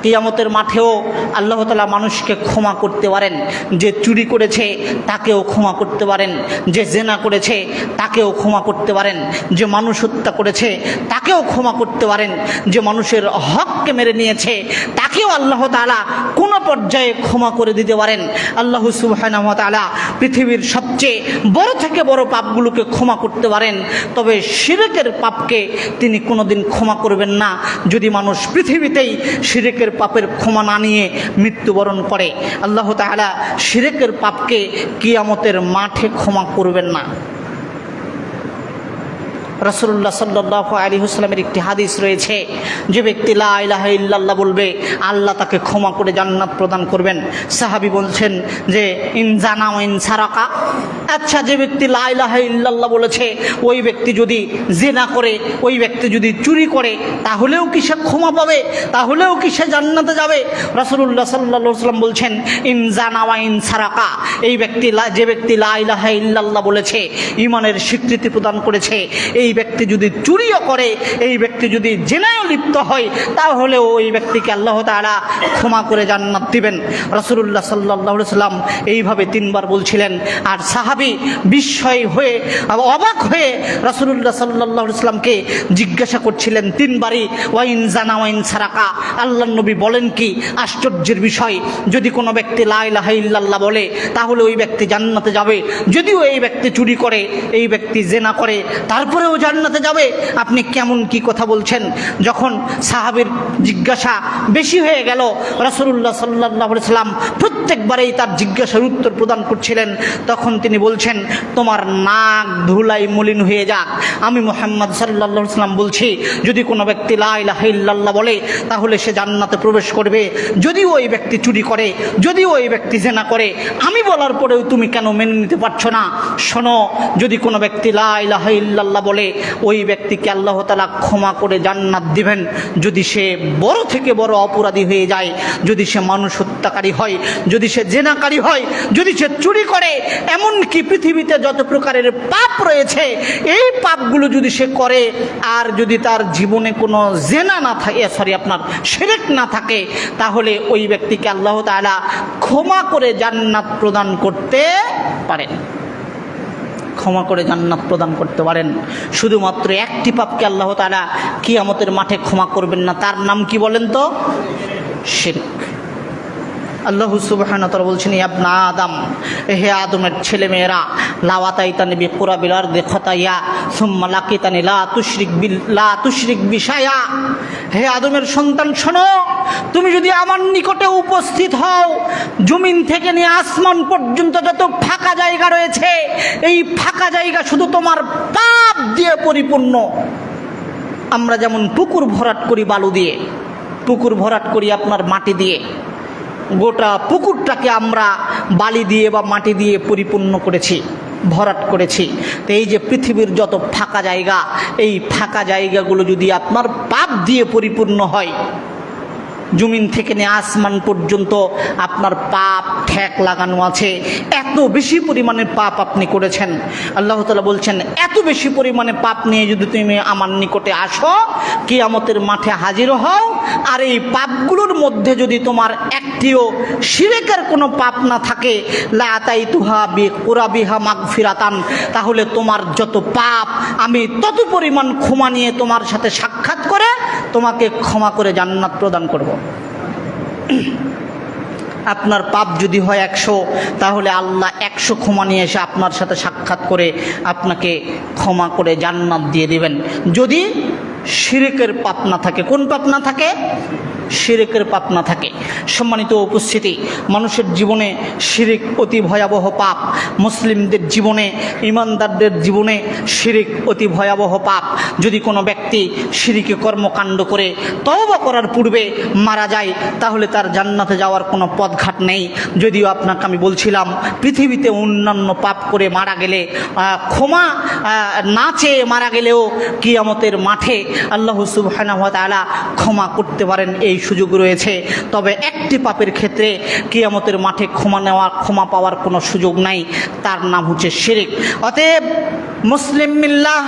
কিয়ামতের মাঠেও আল্লাহ তাআলা মানুষকে ক্ষমা করতে পারেন। যে চুরি করেছে তাকেও ক্ষমা করতে পারেন, যে জেনা করেছে তাকেও ক্ষমা করতে পারেন, যে মানুষ হত্যা করেছে তাকেও ক্ষমা করতে পারেন, যে মানুষের হককে মেরে নিয়েছে তাকেও আল্লাহ তাআলা কোনো পর্যায়ে ক্ষমা করে দিতে পারেন। আল্লাহ সুবহানাহু ওয়া তাআলা পৃথিবীর সবচেয়ে বড় থেকে বড় পাপগুলোকে ক্ষমা করতে পারেন, তবে শিরকের পাপকে তিনি কোনোদিন ক্ষমা করবেন না যদি মানুষ পৃথিবীতেই শিরকের পাপের ক্ষমা না নিয়ে মৃত্যুবরণ করে। আল্লাহ তাআলা শিরকের পাপকে কিয়ামতের মাঠে ক্ষমা করবেন না। রাসূলুল্লাহ সাল্লাল্লাহু আলাইহি ওয়াসাল্লামের একটি হাদিস রয়েছে, যে ব্যক্তি লা ইলাহা ইল্লাল্লাহ বলবে আল্লাহ তাকে ক্ষমা করে জান্নাত প্রদান করবেন। সাহাবী বলছেন যে ইন জানা ওয়া ইন সারাকা, আচ্ছা যে ব্যক্তি লা ইলাহা ইল্লাল্লাহ বলেছে ওই ব্যক্তি যদি জিনা করে, ওই ব্যক্তি যদি চুরি করে, তাহলেও কি সে ক্ষমা পাবে? তাহলেও কি সে জান্নাতে যাবে? রাসূলুল্লাহ সাল্লাল্লাহু আলাইহি ওয়াসাল্লাম বলছেন ইন জানা ওয়া ইন সারাকা, এই ব্যক্তি যে ব্যক্তি লা ইলাহা ইল্লাল্লাহ বলেছে, ঈমানের স্বীকৃতি প্রদান করেছে, এই ব্যক্তি যদি চুরিও করে, এই ব্যক্তি যদি জিনায় লিপ্ত হয়, তাহলেও ওই ব্যক্তিকে আল্লাহ তাআলা ক্ষমা করে জান্নাত দিবেন। রাসূলুল্লাহ সাল্লাল্লাহু আলাইহি ওয়াসাল্লাম এইভাবে 3 বার বলছিলেন। আর সাহাবী বিস্ময় হয়ে অবাক হয়ে রাসূলুল্লাহ সাল্লাল্লাহু আলাইহি ওয়াসাল্লামকে জিজ্ঞাসা করছিলেন 3 বারই, ওয়াইন জানা ওয়াইন সারাকা, আল্লাহর নবী বলেন কি আশ্চর্যের বিষয়, যদি কোনো ব্যক্তি লা ইলাহা ইল্লাল্লাহ বলে তাহলে ওই ব্যক্তি জান্নাতে যাবে, যদিও এই ব্যক্তি চুরি করে, এই ব্যক্তি জিনা করে, তারপরেও জান্নাতে যাবে। আপনি কেমন কি কথা বলছেন? যখন সাহাবীর জিজ্ঞাসা বেশি হয়ে গেল, রাসূলুল্লাহ সাল্লাল্লাহু আলাইহি ওয়াসাল্লাম প্রত্যেকবারেই তার জিজ্ঞাসার উত্তর প্রদান করছিলেন। তখন তিনি বলছেন, তোমার নাক ধুলাই মলিন হয়ে যাক, আমি মুহাম্মদ সাল্লাল্লাহু আলাইহি ওয়াসাল্লাম বলছি, যদি কোনো ব্যক্তি লা ইলাহা ইল্লাল্লাহ বলে তাহলে সে জান্নাতে প্রবেশ করবে, যদিও ওই ব্যক্তি চুরি করে, যদিও ওই ব্যক্তি জিনা করে। আমি বলার পরেও তুমি কেন মেনে নিতে পারছো না? শোনো, যদি কোনো ব্যক্তি লা ইলাহা ইল্লাল্লাহ বলে ওই ব্যক্তিকে আল্লাহ তাআলা ক্ষমা করে জান্নাত দিবেন, যদি সে বড় থেকে বড় অপরাধী হয়ে যায়, যদি সে মানুষ হত্যাকারী হয়, যদি সে জেনাকারী হয়, যদি সে চুরি করে, এমনকি পৃথিবীতে যত প্রকারের পাপ রয়েছে এই পাপগুলো যদি সে করে, আর যদি তার জীবনে কোনো জেনা না থাকে, আপনার শিরক না থাকে, তাহলে ওই ব্যক্তিকে আল্লাহ তাআলা ক্ষমা করে জান্নাত প্রদান করতে পারেন, ক্ষমা করে জান্নাত প্রদান করতে পারেন। শুধুমাত্র একটি পাপকে আল্লাহ তাআলা কিয়ামতের মাঠে ক্ষমা করবেন না, তার নাম কি বলেন তো? শিরক। আল্লাহ সুবহানাহু ওয়া তাআলা বলছেন, ইবনা আদম, হে আদমের ছেলে মেয়েরা, লাওয়াতাইতানি বিকুরাবিল আরদি খাতায়া সুম্মা লাকিতানি লা তুশরিক বিশায়া, হে আদমের সন্তান শোনো, তুমি যদি আমার নিকটে উপস্থিত হও, জমিন থেকে নিয়ে আসমান পর্যন্ত যত ফাঁকা জায়গা রয়েছে, এই ফাঁকা জায়গা শুধু তোমার পাপ দিয়ে পরিপূর্ণ। আমরা যেমন পুকুর ভরাট করি বালু দিয়ে, পুকুর ভরাট করি আপনার মাটি দিয়ে, গোটা পুকুরটাকে আমরা বালি দিয়ে বা মাটি দিয়ে পরিপূর্ণ করেছি, ভরাট করেছি। তো এই যে পৃথিবীর যত ফাঁকা জায়গা, এই ফাঁকা জায়গাগুলো যদি আপনার পাপ দিয়ে পরিপূর্ণ হয়, জমিন থেকে নিয়ে আসমান পর্যন্ত আপনার পাপ ঠেক লাগানো আছে, এত বেশি পরিমাণে পাপ আপনি করেছেন। আল্লাহ তাআলা বলছেন এত বেশি পরিমাণে পাপ নিয়ে যদি তুমি আমার নিকটে আসো, কিয়ামতের মাঠে হাজির হও, আর এই পাপগুলোর মধ্যে যদি তোমার একটিও শিরকের কোনো পাপ না থাকে, লা আতাইতুহা বিকুরাবিহা মাগফিরাতান, তাহলে তোমার যত পাপ আমি তত পরিমাণ ক্ষমা নিয়ে তোমার সাথে সাক্ষাৎ করে তোমাকে ক্ষমা করে জান্নাত প্রদান করব। আপনার পাপ যদি হয় 100, তাহলে আল্লাহ 100 ক্ষমা নিয়ে এসে আপনার সাথে সাক্ষাৎ করে আপনাকে ক্ষমা করে জান্নাত দিয়ে দিবেন, যদি শিরকের পাপ না থাকে। কোন পাপ না থাকে? শিরকের পাপ না থাকে। সম্মানিত উপস্থিতি, মানুষের জীবনে শিরিক অতি ভয়াবহ পাপ। মুসলিমদের জীবনে, ইমানদারদের জীবনে শিরিক অতি ভয়াবহ পাপ। যদি কোনো ব্যক্তি শিরিকে কর্মকাণ্ড করে তওবা করার পূর্বে মারা যায়, তাহলে তার জান্নাতে যাওয়ার কোনো পথঘাট নেই। যদিও আপনাকে আমি বলছিলাম, পৃথিবীতে অন্যান্য পাপ করে মারা গেলে, ক্ষমা না চেয়ে মারা গেলেও কিয়ামতের মাঠে আল্লাহ সুবহানাহু ওয়া তাআলা ক্ষমা করতে পারেন, এই সুযোগ রয়েছে। তবে একটি পাপের ক্ষেত্রে কিয়ামতের মাঠে ক্ষমা পাওয়ার কোনো সুযোগ নাই, তার নাম হচ্ছে শিরক। অতএব মুসলিম মিল্লাহ,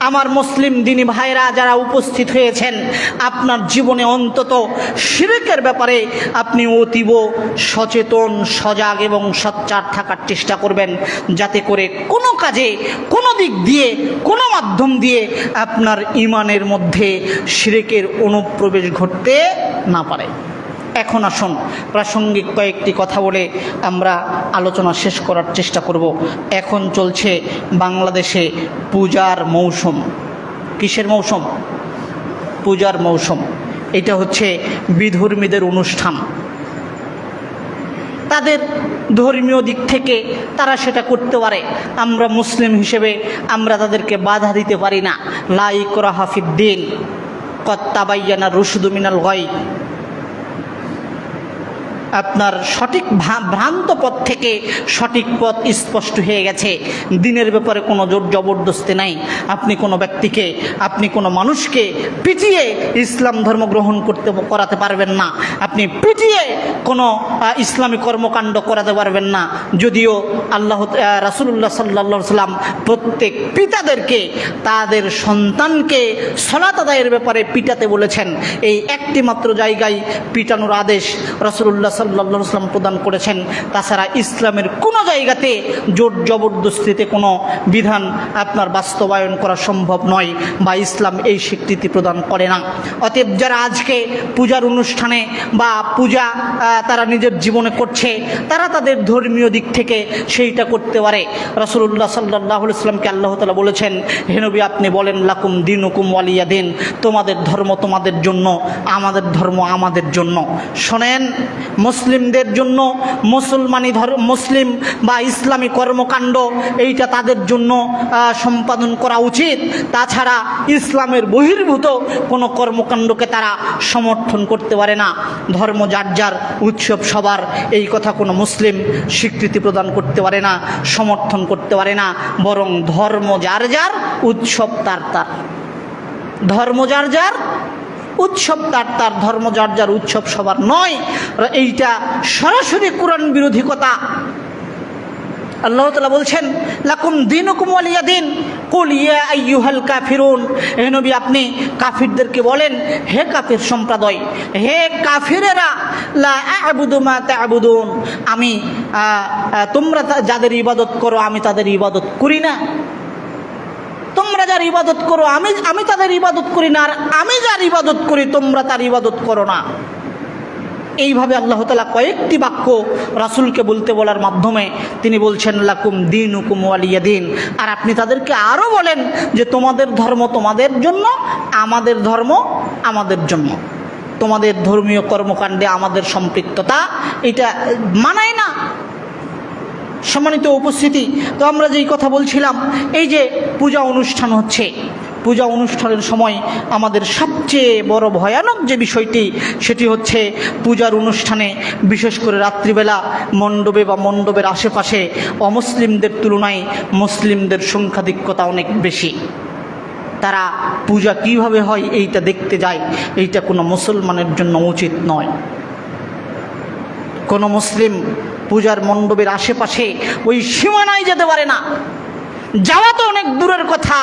আমার মুসলিম দিনী ভাইরা যারা উপস্থিত হয়েছেন, আপনার জীবনে অন্তত শিরকের ব্যাপারে আপনি অতীব সচেতন, সজাগ এবং সোচ্চার থাকার চেষ্টা করবেন, যাতে করে কোনো কাজে, কোনো দিক দিয়ে, কোনো মাধ্যম দিয়ে আপনার ঈমানের মধ্যে শিরকের অনুপ্রবেশ ঘটতে না পারে। এখন আসুন প্রাসঙ্গিক কয়েকটি কথা বলে আমরা আলোচনা শেষ করার চেষ্টা করব। এখন চলছে বাংলাদেশে পূজার মৌসুম। কিসের মৌসুম? পূজার মৌসুম। এটা হচ্ছে বিধর্মীদের অনুষ্ঠান। তাদের ধর্মীয় দিক থেকে তারা সেটা করতে পারে, আমরা মুসলিম হিসেবে আমরা তাদেরকে বাধা দিতে পারি না। লা ইকরাহা ফিদ্দীন, ক্বাদ তাবায়্যানা রুশদু মিনাল গায়। আপনার সঠিক ভ্রান্ত পথ থেকে সঠিক পথ স্পষ্ট হয়ে গেছে। দিনের ব্যাপারে কোনো জোর জবরদস্তি নাই। আপনি কোনো ব্যক্তিকে, আপনি কোনো মানুষকে পিটিয়ে ইসলাম ধর্ম গ্রহণ করাতে পারবেন না। আপনি পিটিয়ে কোনো ইসলামী কর্মকাণ্ড করাতে পারবেন না। যদিও রাসূলুল্লাহ সাল্লাল্লাহু আলাইহি সাল্লাম প্রত্যেক পিতাদেরকে তাদের সন্তানকে সালাত আদায়ের ব্যাপারে পিটাতে বলেছেন। এই একটি মাত্র জায়গায় পিটানোর আদেশ রাসূলুল্লাহ সাল্লাল্লাহু আলাইহি ওয়াসাল্লাম প্রদান করেছেন। তাছাড়া ইসলামের কোনো জায়গাতে জোর জবরদস্তিতে কোনো বিধান আপনার বাস্তবায়ন করা সম্ভব নয়, বা ইসলাম এই স্বীকৃতি প্রদান করে না। অতএব যারা আজকে পূজার অনুষ্ঠানে বা পূজা তারা নিজের জীবনে করছে, তারা তাদের ধর্মীয় দিক থেকে সেইটা করতে পারে। রাসূলুল্লাহ সাল্লাল্লাহু আলাইহি ওয়াসাল্লামকে আল্লাহ তাআলা বলেছেন, হে নবী আপনি বলেন, লাকুম দীনুকুম ওয়ালিয়া দিন, তোমাদের ধর্ম তোমাদের জন্য, আমাদের ধর্ম আমাদের জন্য। শোনেন, মুসলিমদের জন্য মুসলিম বা ইসলামী কর্মকাণ্ড এইটা তাদের জন্য সম্পাদন করা উচিত। তাছাড়া ইসলামের বহির্ভূত কোনো কর্মকাণ্ডকে তারা সমর্থন করতে পারে না। ধর্ম যার যার, উৎসব সবার, এই কথা কোনো মুসলিম স্বীকৃতি প্রদান করতে পারে না, সমর্থন করতে পারে না। বরং ধর্ম যার যার, উৎসব তার তার। ধর্ম যার যার, উৎসব তার তার। ধর্ম যার যার, উৎসব সবার নয়। এইটা সরাসরি কোরআন বিরোধী কথা। আল্লাহ তাআলা বলছেন, লাকুম দীনুকুম ওয়ালিয়া দিন, কুল ইয়া আইয়ুহাল কাফিরুন। হে নবী আপনি কাফিরদেরকে বলেন, হে কাফির সম্প্রদায়, হে কাফিরেরা, লা আ'বুদু মা তা'বুদুন, আমি তোমরা যাদের ইবাদত করো আমি তাদের ইবাদত করি না। তোমরা যার ইবাদত করো আমি তাদের ইবাদত করি না, আর আমি যার ইবাদত করি তোমরা তার ইবাদত করো না। এইভাবে আল্লাহ তাআলা কয়েকটি বাক্য রাসূলকে বলতে বলার মাধ্যমে তিনি বলছেন, লাকুম দীনুকুম ওয়ালিয়া দিন। আর আপনি তাদেরকে আরও বলেন যে তোমাদের ধর্ম তোমাদের জন্য, আমাদের ধর্ম আমাদের জন্য। তোমাদের ধর্মীয় কর্মকাণ্ডে আমাদের সম্পৃক্ততা এটা মানায় না। সম্মানিত উপস্থিতি, তো আমরা যেই কথা বলছিলাম, এই যে পূজা অনুষ্ঠান হচ্ছে, পূজা অনুষ্ঠানের সময় আমাদের সবচেয়ে বড় ভয়ানক যে বিষয়টি, সেটি হচ্ছে পূজার অনুষ্ঠানে বিশেষ করে রাত্রিবেলা মণ্ডপে বা মণ্ডপের আশেপাশে অমুসলিমদের তুলনায় মুসলিমদের সংখ্যাধিক্যতা অনেক বেশি। তারা পূজা কিভাবে হয় এইটা দেখতে যায়। এইটা কোনো মুসলমানের জন্য উচিত নয়। কোনো মুসলিম পূজার মণ্ডপের আশেপাশে ওই সীমানায় যেতে পারে না। যাওয়া তো অনেক দূরের কথা,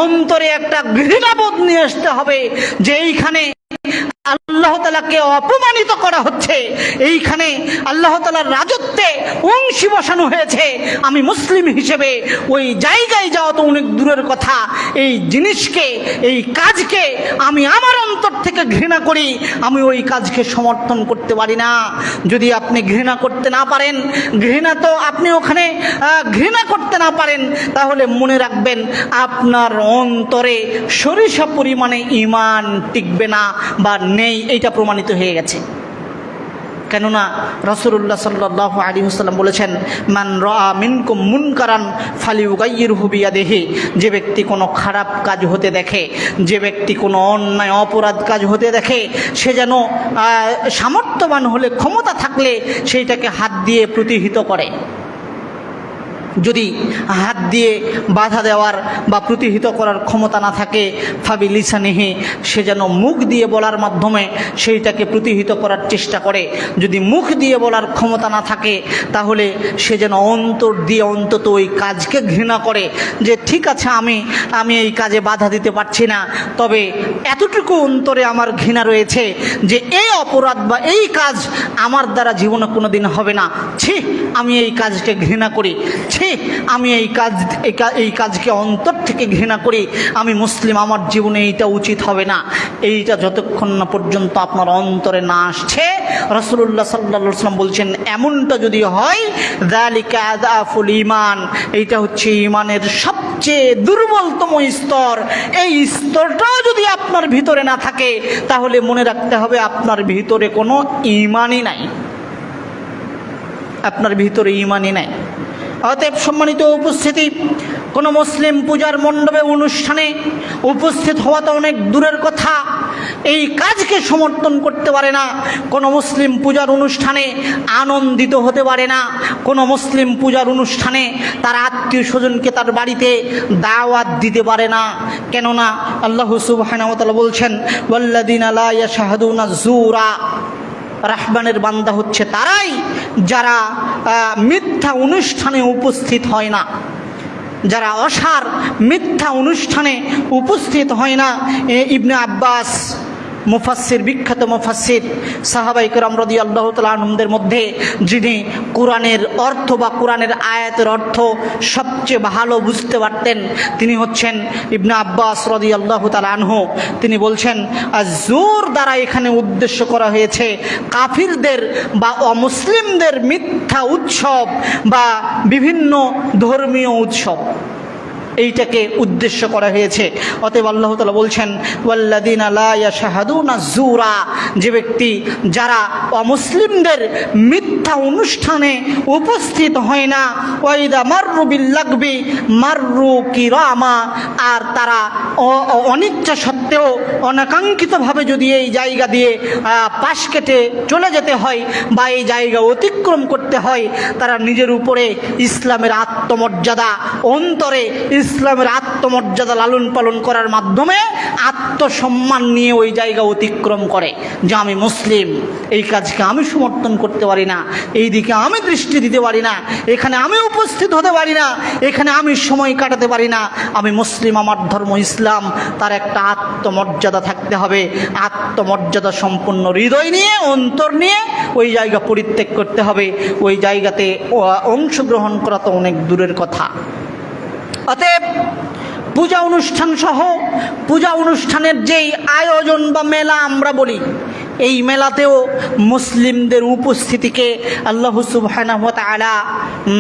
অন্তরে একটা ঘৃণাবোধ নিয়ে আসতে হবে যে এইখানে আল্লাহ তাআলাকে অপমানিত করা হচ্ছে, এইখানে আল্লাহ তাআলার রাজত্বে অংশী বসানো হয়েছে। আমি মুসলিম হিসেবে ওই জায়গায় যাওয়া তো অনেক দূরের কথা, এই জিনিসকে, এই কাজকে আমি আমার অন্তর থেকে ঘৃণা করি, আমি ওই কাজকে সমর্থন করতে পারি না। যদি আপনি ঘৃণা করতে না পারেন, ঘৃণা তো আপনি ওখানে ঘৃণা করতে না পারেন, তাহলে মনে রাখবেন আপনার অন্তরে সরিষা পরিমাণে ঈমান টিকবে না বা নেই, এইটা প্রমাণিত হয়ে গেছে। কেননা রাসূলুল্লাহ সাল্লাল্লাহু আলাইহি ওয়াসাল্লাম বলেছেন, মান রাআ মিনকুম মুনকারান ফালিয়ুগাইয়িরহু বিয়াদিহি, যে ব্যক্তি কোনো খারাপ কাজ হতে দেখে, যে ব্যক্তি কোনো অন্যায় অপরাধ কাজ হতে দেখে, সে যেন সামর্থ্যবান হলে, ক্ষমতা থাকলে সেইটাকে হাত দিয়ে প্রতিহত করে। যদি হাত দিয়ে বাধা দেওয়ার বা প্রতিহত করার ক্ষমতা না থাকে, ফাবি লিসানিহি, সে যেন মুখ দিয়ে বলার মাধ্যমে সেইটাকে প্রতিহত করার চেষ্টা করে। যদি মুখ দিয়ে বলার ক্ষমতা না থাকে, তাহলে সে যেন অন্তর দিয়ে অন্তত ওই কাজকে ঘৃণা করে, যে ঠিক আছে আমি এই কাজে বাধা দিতে পারছি না, তবে এতটুকু অন্তরে আমার ঘৃণা রয়েছে যে এই অপরাধ বা এই কাজ আমার দ্বারা জীবনে কোনো দিন হবে না। ছি, আমি এই কাজকে ঘৃণা করি, ছি, আমি এই কাজকে অন্তর থেকে ঘৃণা করি, আমি মুসলিম, আমার জীবনে এইটা উচিত হবে না। এইটা যতক্ষণ না পর্যন্ত আপনার অন্তরে না আসছে, রাসূলুল্লাহ সাল্লাল্লাহু আলাইহি ওয়াসাল্লাম বলছেন, এমনটা যদি হয়, যালিকা আযাফুল ঈমান, এইটা হচ্ছে ঈমানের সবচেয়ে দুর্বলতম স্তর। এই স্তরটাও যদি আপনার ভিতরে না থাকে, তাহলে মনে রাখতে হবে আপনার ভিতরে কোনো ঈমানই নাই, আপনার ভিতরে ঈমানই নাই। অতএব সম্মানিত উপস্থিতি, কোনো মুসলিম পূজার মণ্ডপে অনুষ্ঠানে উপস্থিত হওয়া তো অনেক দূরের কথা, এই কাজকে সমর্থন করতে পারে না। কোনো মুসলিম পূজার অনুষ্ঠানে আনন্দিত হতে পারে না। কোনো মুসলিম পূজার অনুষ্ঠানে তার আত্মীয় স্বজনকে তার বাড়িতে দাওয়াত দিতে পারে না। কেননা আল্লাহ সুবহানাহু ওয়া তাআলা বলছেন, ওয়াল্লাযীনা লা ইয়াশহাদুনা যুরা, রহমানের বান্দা হচ্ছে তারাই যারা মিথ্যা অনুষ্ঠানে উপস্থিত হয় না, যারা অসার মিথ্যা অনুষ্ঠানে উপস্থিত হয় না। ইবনে আব্বাস মুফাসসির, বিখ্যাত মুফাসসির, সাহাবায়ে কেরাম রাদিয়াল্লাহু তাআলা আনহুদের মধ্যে যিনি কোরআনের অর্থ বা কোরআনের আয়াতের অর্থ সবচেয়ে ভালো বুঝতে পারতেন, তিনি হচ্ছেন ইবনে আব্বাস রাদিয়াল্লাহু তাআলা আনহু। তিনি বলছেন, আয-যুর দ্বারা এখানে উদ্দেশ্য করা হয়েছে কাফিরদের বা অমুসলিমদের মিথ্যা উৎসব বা বিভিন্ন ধর্মীয় উৎসব, এইটাকে উদ্দেশ্য করা হয়েছে। অতএব আল্লাহ তাআলা বলছেন, ওয়াল্লাযীনা লা ইয়াশহাদুনা যুরা, যে ব্যক্তি যারা অমুসলিমদের মিথ্যা অনুষ্ঠানে উপস্থিত হয় না, ওয়াইদা মাররু বিল্লাগবি মাররু কিরামা, আর তারা অনিচ্ছা সত্ত্বেও অনাকাঙ্ক্ষিতভাবে যদি এই জায়গা দিয়ে পাশ কেটে চলে যেতে হয় বা এই জায়গা অতিক্রম করতে হয়, তারা নিজের উপরে ইসলামের আত্মমর্যাদা, অন্তরে ইসলামের আত্মমর্যাদা লালন পালন করার মাধ্যমে আত্মসম্মান নিয়ে ওই জায়গা অতিক্রম করে, যে আমি মুসলিম, এই কাজকে আমি সমর্থন করতে পারি না, এই দিকে আমি দৃষ্টি দিতে পারি না, এখানে আমি উপস্থিত হতে পারি না, এখানে আমি সময় কাটাতে পারি না, আমি মুসলিম, আমার ধর্ম ইসলাম। তার একটা আত্মমর্যাদা থাকতে হবে, আত্মমর্যাদা সম্পন্ন হৃদয় নিয়ে, অন্তর নিয়ে ওই জায়গা পরিত্যাগ করতে হবে। ওই জায়গাতে অংশগ্রহণ করা তো অনেক দূরের কথা। অতএব পূজা অনুষ্ঠান সহ পূজা অনুষ্ঠানের যেই আয়োজন বা মেলা আমরা বলি, এই মেলাতেও মুসলিমদের উপস্থিতিকে আল্লাহ সুবহানাহু ওয়া তাআলা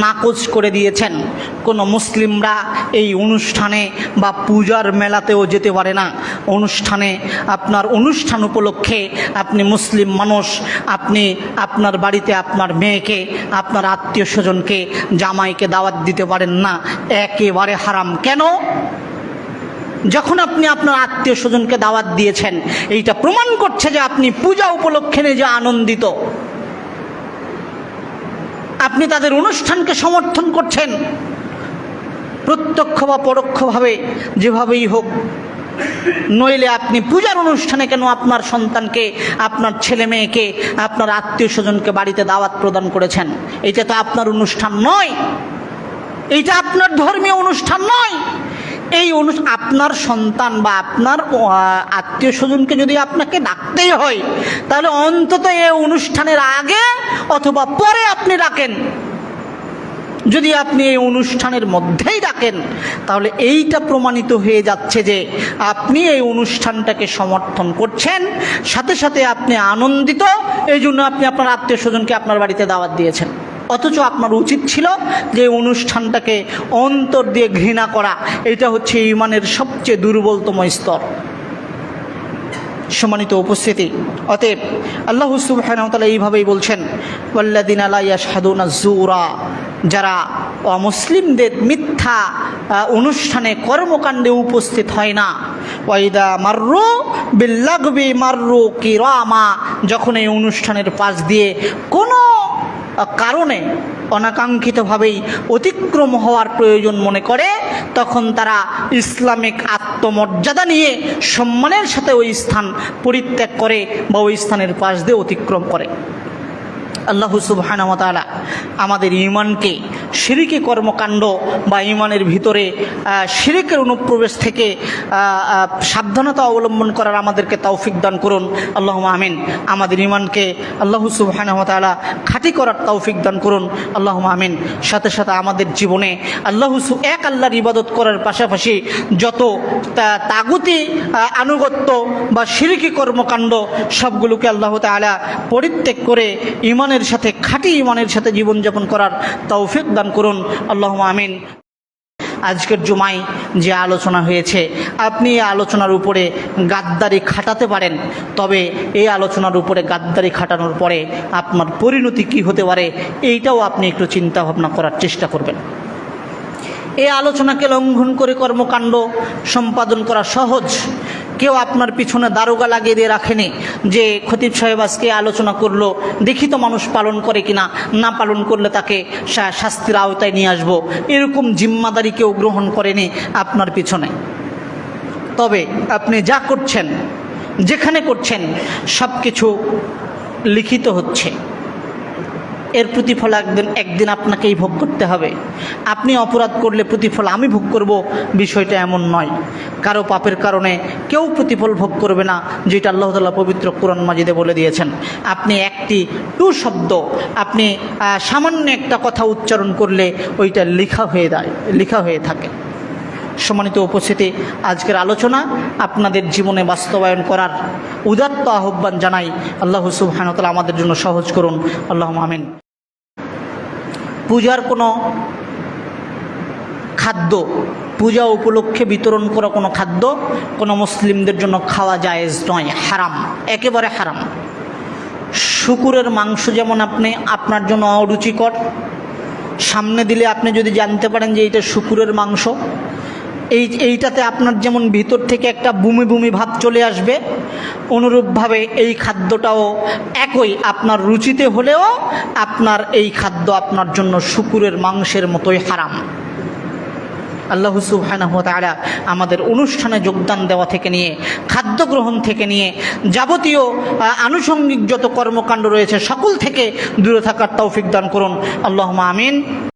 নাকচ করে দিয়েছেন। কোনো মুসলিমরা এই অনুষ্ঠানে বা পূজার মেলাতেও যেতে পারে না। অনুষ্ঠানে, আপনার অনুষ্ঠান উপলক্ষে আপনি মুসলিম মানুষ, আপনি আপনার বাড়িতে আপনার মেয়েকে, আপনার আত্মীয় স্বজনকে, জামাইকে দাওয়াত দিতে পারেন না, একেবারে হারাম। কেন? যখন আপনি আপনার আত্মীয় স্বজনকে দাওয়াত দিয়েছেন, এইটা প্রমাণ করছে যে আপনি পূজা উপলক্ষে নিজে আনন্দিত, আপনি তাদের অনুষ্ঠানকে সমর্থন করছেন। প্রত্যক্ষ বা পরোক্ষভাবে যেভাবেই হোক নইলে আপনি পূজার অনুষ্ঠানে কেন আপনার সন্তানকে, আপনার ছেলে মেয়েকে, আপনার আত্মীয় স্বজনকে বাড়িতে দাওয়াত প্রদান করেছেন? এটা তো আপনার অনুষ্ঠান নয়, এইটা আপনার ধর্মীয় অনুষ্ঠান নয়। এই আপনার সন্তান বা আপনার আত্মীয় স্বজনকে যদি আপনাকে ডাকতেই হয়, তাহলে অন্তত এই অনুষ্ঠানের আগে অথবা পরে আপনি ডাকেন। যদি আপনি এই অনুষ্ঠানের মধ্যেই ডাকেন, তাহলে এইটা প্রমাণিত হয়ে যাচ্ছে যে আপনি এই অনুষ্ঠানটাকে সমর্থন করছেন, সাথে সাথে আপনি আনন্দিত, এই জন্য আপনি আপনার আত্মীয় স্বজনকে আপনার বাড়িতে দাওয়াত দিয়েছেন। অথচ আপনার উচিত ছিল যে অনুষ্ঠানটাকে অন্তর দিয়ে ঘৃণা করা। এটা হচ্ছে ঈমানের সবচেয়ে দুর্বলতম স্তর। সম্মানিত উপস্থিতি, অতএব আল্লাহ সুবহানাহু ওয়া তাআলা এইভাবেই বলছেন, ওয়াল্লাযিনা লা ইয়াশহাদুনা যুরা, যারা অমুসলিমদের মিথ্যা অনুষ্ঠানে কর্মকাণ্ডে উপস্থিত হয় না। ওয়াইদা মাররু বিল্লাগবি মাররু কিরামা, যখন এই অনুষ্ঠানের পাশ দিয়ে কোনো কারণে অনাকাঙ্ক্ষিতভাবেই অতিক্রম হওয়ার প্রয়োজন মনে করে, তখন তারা ইসলামিক আত্মমর্যাদা নিয়ে সম্মানের সাথে ওই স্থান পরিত্যাগ করে বা ওই স্থানের পাশ দিয়ে অতিক্রম করে। আল্লাহ সুবহানাহু ওয়া তাআলা আমাদের ঈমানকে শিরকি কর্মকাণ্ড বা ঈমানের ভিতরে শিরকের অনুপ্রবেশ থেকে সাবধানতা অবলম্বন করার আমাদেরকে তৌফিক দান করুন, আল্লাহুম্মা আমিন। আমাদের ঈমানকে আল্লাহ সুবহানাহু ওয়া তাআলা খাঁটি করার তৌফিক দান করুন, আল্লাহুম্মা আমিন। সাথে সাথে আমাদের জীবনে এক আল্লাহর ইবাদত করার পাশাপাশি যত তাগুতি আনুগত্য বা শিরকি কর্মকাণ্ড সবগুলোকে আল্লাহ তাআলা পরিত্যাগ করে ঈমানের সাথে, খাঁটি ঈমানের সাথে জীবনযাপন করার তৌফিক দান করুন, আল্লাহুম্মা আমিন। আজকের জুমায় যে আলোচনা হয়েছে, আপনি এই আলোচনার উপরে গাদ্দারি খাটাতে পারেন, তবে এই আলোচনার উপরে গাদ্দারি খাটানোর পরে আপনার পরিণতি কি হতে পারে, এইটাও আপনি একটু চিন্তা ভাবনা করার চেষ্টা করবেন। এই আলোচনাকে লঙ্ঘন করে কর্মকাণ্ড সম্পাদন করা সহজ। কেউ আপনার পিছনে দারোগা লাগিয়ে দিয়ে রাখেনি যে খতিব সাহেব আজকে আলোচনা করলো, দেখি তো মানুষ পালন করে কিনা, না পালন করলে তাকে শাস্তির আওতায় নিয়ে আসবো, এরকম জিম্মাদারি কেউ গ্রহণ করেনি আপনার পিছনে। তবে আপনি যা করছেন, যেখানে করছেন, সব কিছু লিখিত হচ্ছে, এর প্রতিফল একদিন আপনাকেই ভোগ করতে হবে। আপনি অপরাধ করলে প্রতিফল আমি ভোগ করব, বিষয়টা এমন নয়। কারো পাপের কারণে কেউ প্রতিফল ভোগ করবে না, যেটা আল্লাহ তাআলা পবিত্র কোরআন মাজিদে বলে দিয়েছেন। আপনি একটি টু শব্দ, আপনি সামান্য একটা কথা উচ্চারণ করলে ওইটা লেখা হয়ে থাকে। সম্মানিত উপস্থিতি, আজকের আলোচনা আপনাদের জীবনে বাস্তবায়ন করার উদাত্ত আহ্বান জানাই। আল্লাহ সুবহানাহু ওয়া তাআলা আমাদের জন্য সহজ করুন, আল্লাহুম্মা আমিন। পূজার কোনো খাদ্য, পূজা উপলক্ষে বিতরণ করা কোনো খাদ্য কোনো মুসলিমদের জন্য খাওয়া জায়েজ নয়, হারাম, একেবারে হারাম। শূকরের মাংস যেমন আপনার জন্য অরুচিকর, সামনে দিলে আপনি যদি জানতে পারেন যে এটা শূকরের মাংস, এইটাতে আপনার যেমন ভিতর থেকে একটা বমি বমি ভাব চলে আসবে, অনুরূপভাবে এই খাদ্যটাও একই, আপনার রুচিতে হলেও আপনার এই খাদ্য আপনার জন্য শূকরের মাংসের মতোই হারাম। আল্লাহ সুবহানাহু ওয়া তাআলা আমাদের অনুষ্ঠানে যোগদান দেওয়া থেকে নিয়ে, খাদ্য গ্রহণ থেকে নিয়ে, যাবতীয় আনুষঙ্গিক যত কর্মকাণ্ড রয়েছে সকল থেকে দূরে থাকার তৌফিক দান করুন, আল্লাহুম্মা আমিন।